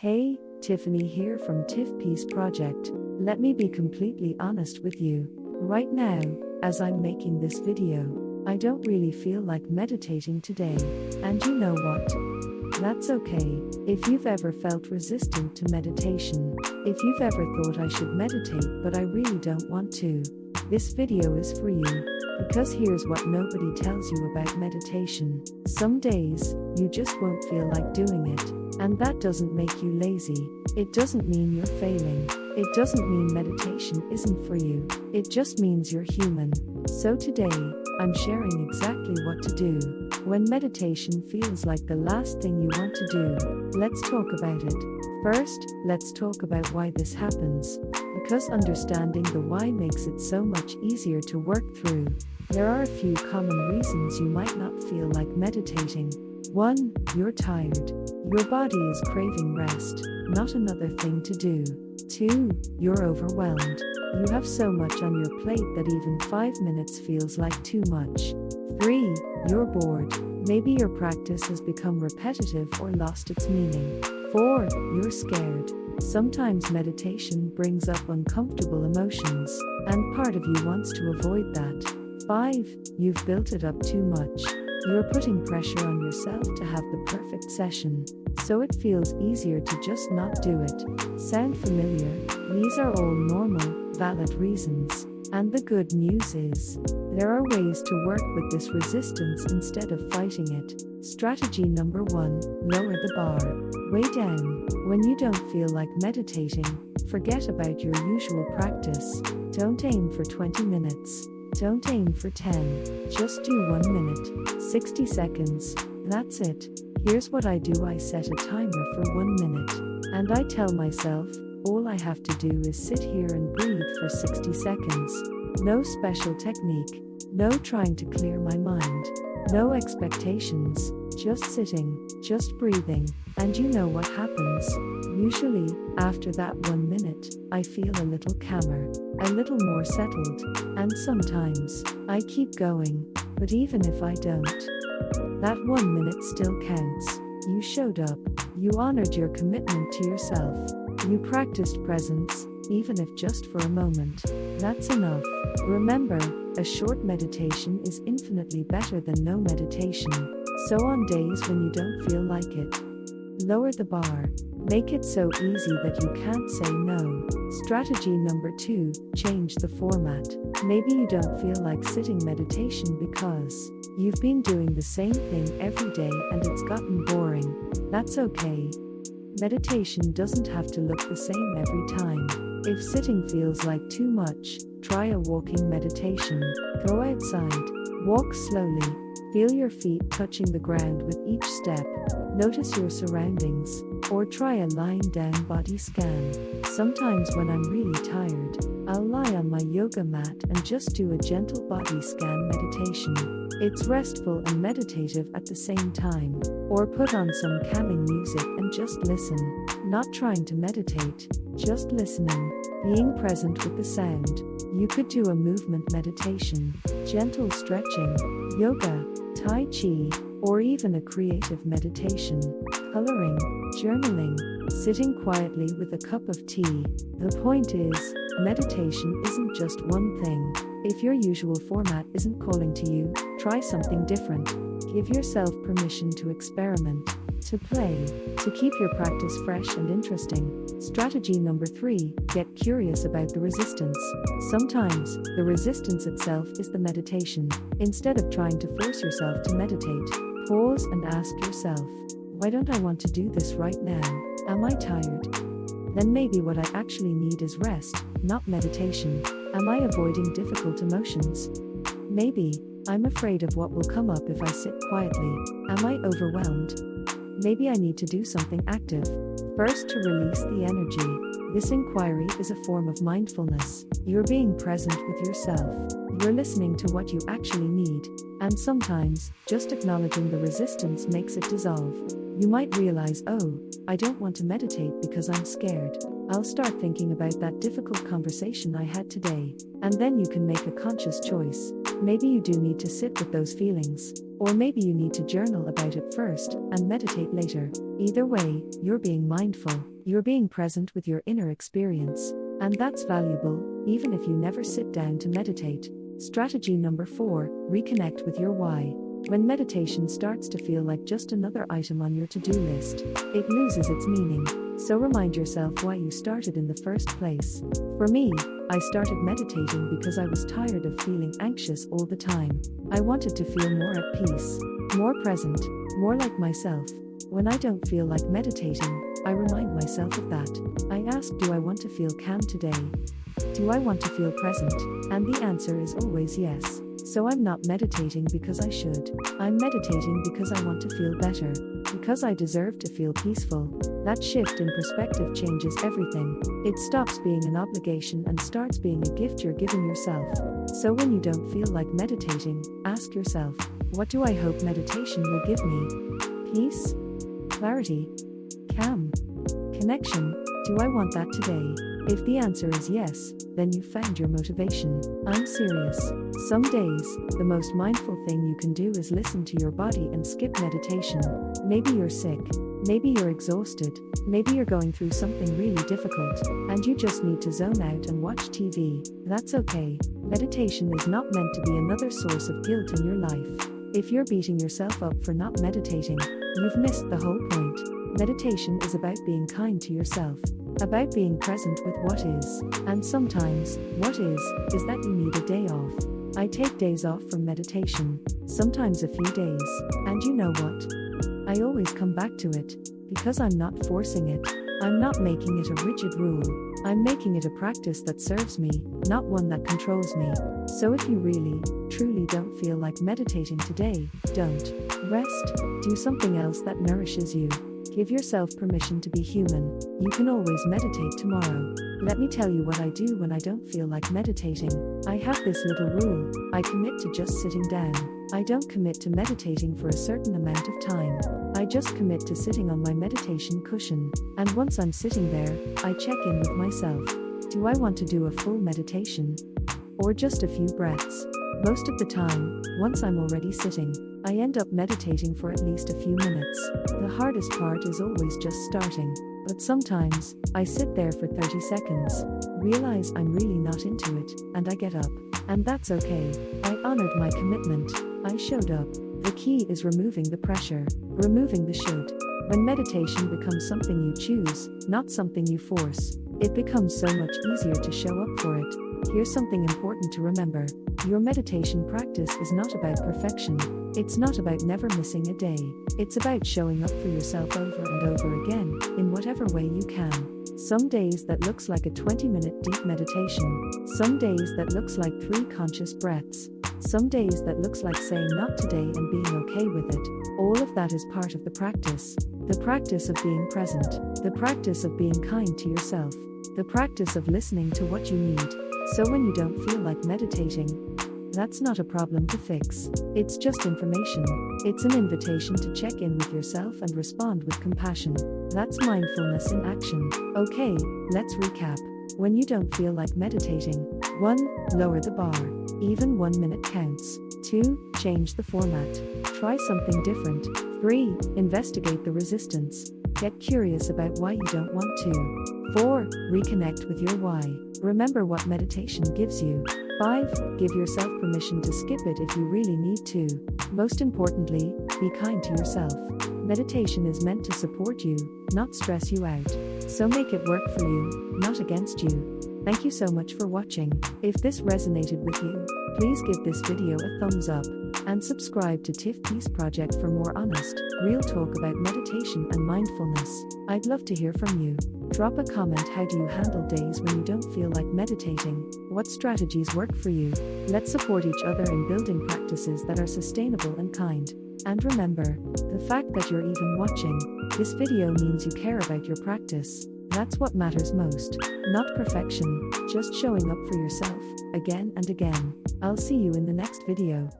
Hey, Tiffany here from Tiff Peace Project. Let me be completely honest with you. Right now, as I'm making this video, I don't really feel like meditating today. And you know what? That's okay. If you've ever felt resistant to meditation, if you've ever thought I should meditate but I really don't want to, this video is for you. Because here's what nobody tells you about meditation. Some days, you just won't feel like doing it. And that doesn't make you lazy. It doesn't mean you're failing. It doesn't mean meditation isn't for you. It just means you're human. So today, I'm sharing exactly what to do when meditation feels like the last thing you want to do. Let's talk about it. First, let's talk about why this happens. Because understanding the why makes it so much easier to work through. There are a few common reasons you might not feel like meditating. 1. You're tired. Your body is craving rest, not another thing to do. 2. You're overwhelmed. You have so much on your plate that even 5 minutes feels like too much. 3. You're bored. Maybe your practice has become repetitive or lost its meaning. 4. You're scared. Sometimes meditation brings up uncomfortable emotions, and part of you wants to avoid that. 5. You've built it up too much. You're putting pressure on yourself to have the perfect session, so it feels easier to just not do it. Sound familiar? These are all normal, valid reasons. And the good news is, there are ways to work with this resistance instead of fighting it. Strategy number 1, lower the bar. Way down. When you don't feel like meditating, forget about your usual practice. Don't aim for 20 minutes. Don't aim for 10. Just do 1 minute. 60 seconds. That's it. Here's what I do. I set a timer for 1 minute. And I tell myself, all I have to do is sit here and breathe for 60 seconds. No special technique. No trying to clear my mind. No expectations. Just sitting, just breathing. And you know what happens? Usually, after that 1 minute, I feel a little calmer, a little more settled. And sometimes, I keep going. But even if I don't, that 1 minute still counts. You showed up. You honored your commitment to yourself. You practiced presence, even if just for a moment. That's enough. Remember, a short meditation is infinitely better than no meditation. So on days when you don't feel like it, lower the bar. Make it so easy that you can't say no. Strategy number 2, change the format. Maybe you don't feel like sitting meditation because you've been doing the same thing every day and it's gotten boring. That's okay. Meditation doesn't have to look the same every time. If sitting feels like too much, try a walking meditation. Go outside. Walk slowly. Feel your feet touching the ground with each step. Notice your surroundings. Or try a lying down body scan. Sometimes when I'm really tired, I'll lie on my yoga mat and just do a gentle body scan meditation. It's restful and meditative at the same time. Or put on some calming music and just listen. Not trying to meditate, just listening. Being present with the sound. You could do a movement meditation, gentle stretching, yoga, tai chi, or even a creative meditation, coloring, journaling, sitting quietly with a cup of tea. The point is, meditation isn't just one thing. If your usual format isn't calling to you, try something different. Give yourself permission to experiment, to play, to keep your practice fresh and interesting. Strategy number 3, get curious about the resistance. Sometimes, the resistance itself is the meditation. Instead of trying to force yourself to meditate, pause and ask yourself, why don't I want to do this right now? Am I tired? Then maybe what I actually need is rest, not meditation. Am I avoiding difficult emotions? Maybe I'm afraid of what will come up if I sit quietly. Am I overwhelmed? Maybe I need to do something active. First, to release the energy. This inquiry is a form of mindfulness. You're being present with yourself. You're listening to what you actually need. And sometimes, just acknowledging the resistance makes it dissolve. You might realize, oh, I don't want to meditate because I'm scared. I'll start thinking about that difficult conversation I had today, and then you can make a conscious choice. Maybe you do need to sit with those feelings, or maybe you need to journal about it first and meditate later. Either way, you're being mindful, you're being present with your inner experience, and that's valuable, even if you never sit down to meditate. Strategy number 4, reconnect with your why. When meditation starts to feel like just another item on your to-do list, it loses its meaning. So remind yourself why you started in the first place. For me, I started meditating because I was tired of feeling anxious all the time. I wanted to feel more at peace, more present, more like myself. When I don't feel like meditating, I remind myself of that. I ask, do I want to feel calm today? Do I want to feel present? And the answer is always yes. So I'm not meditating because I should. I'm meditating because I want to feel better, because I deserve to feel peaceful. That shift in perspective changes everything. It stops being an obligation and starts being a gift you're giving yourself. So when you don't feel like meditating, ask yourself, what do I hope meditation will give me? Peace? Clarity? Calm? Connection? Do I want that today? If the answer is yes, then you've found your motivation. I'm serious. Some days, the most mindful thing you can do is listen to your body and skip meditation. Maybe you're sick. Maybe you're exhausted. Maybe you're going through something really difficult, and you just need to zone out and watch TV. That's okay. Meditation is not meant to be another source of guilt in your life. If you're beating yourself up for not meditating, you've missed the whole point. Meditation is about being kind to yourself, about being present with what is, and sometimes, what is that you need a day off. I take days off from meditation, sometimes a few days, and you know what? I always come back to it, because I'm not forcing it. I'm not making it a rigid rule. I'm making it a practice that serves me, not one that controls me. So if you really, truly don't feel like meditating today, don't. Rest, do something else that nourishes you. Give yourself permission to be human. You can always meditate tomorrow. Let me tell you what I do when I don't feel like meditating. I have this little rule. I commit to just sitting down. I don't commit to meditating for a certain amount of time. I just commit to sitting on my meditation cushion. And once I'm sitting there, I check in with myself. Do I want to do a full meditation? Or just a few breaths? Most of the time, once I'm already sitting, I end up meditating for at least a few minutes. The hardest part is always just starting, but sometimes, I sit there for 30 seconds, realize I'm really not into it, and I get up. And that's okay. I honored my commitment. I showed up. The key is removing the pressure, removing the should. When meditation becomes something you choose, not something you force, it becomes so much easier to show up for it. Here's something important to remember. Your meditation practice is not about perfection. It's not about never missing a day. It's about showing up for yourself over and over again, in whatever way you can. Some days that looks like a 20-minute deep meditation. Some days that looks like 3 conscious breaths. Some days that looks like saying not today and being okay with it. All of that is part of the practice. The practice of being present. The practice of being kind to yourself. The practice of listening to what you need. So when you don't feel like meditating, that's not a problem to fix. It's just information. It's an invitation to check in with yourself and respond with compassion. That's mindfulness in action. Okay, let's recap. When you don't feel like meditating, 1. Lower the bar. Even 1 minute counts. 2. Change the format. Try something different. 3. Investigate the resistance. Get curious about why you don't want to. 4. Reconnect with your why. Remember what meditation gives you. 5. Give yourself permission to skip it if you really need to. Most importantly, be kind to yourself. Meditation is meant to support you, not stress you out. So make it work for you, not against you. Thank you so much for watching. If this resonated with you, please give this video a thumbs up and subscribe to Tiff Peace Project for more honest, real talk about meditation and mindfulness. I'd love to hear from you. Drop a comment. How do you handle days when you don't feel like meditating? What strategies work for you? Let's support each other in building practices that are sustainable and kind. And remember, the fact that you're even watching this video means you care about your practice. That's what matters most. Not perfection, just showing up for yourself, again and again. I'll see you in the next video.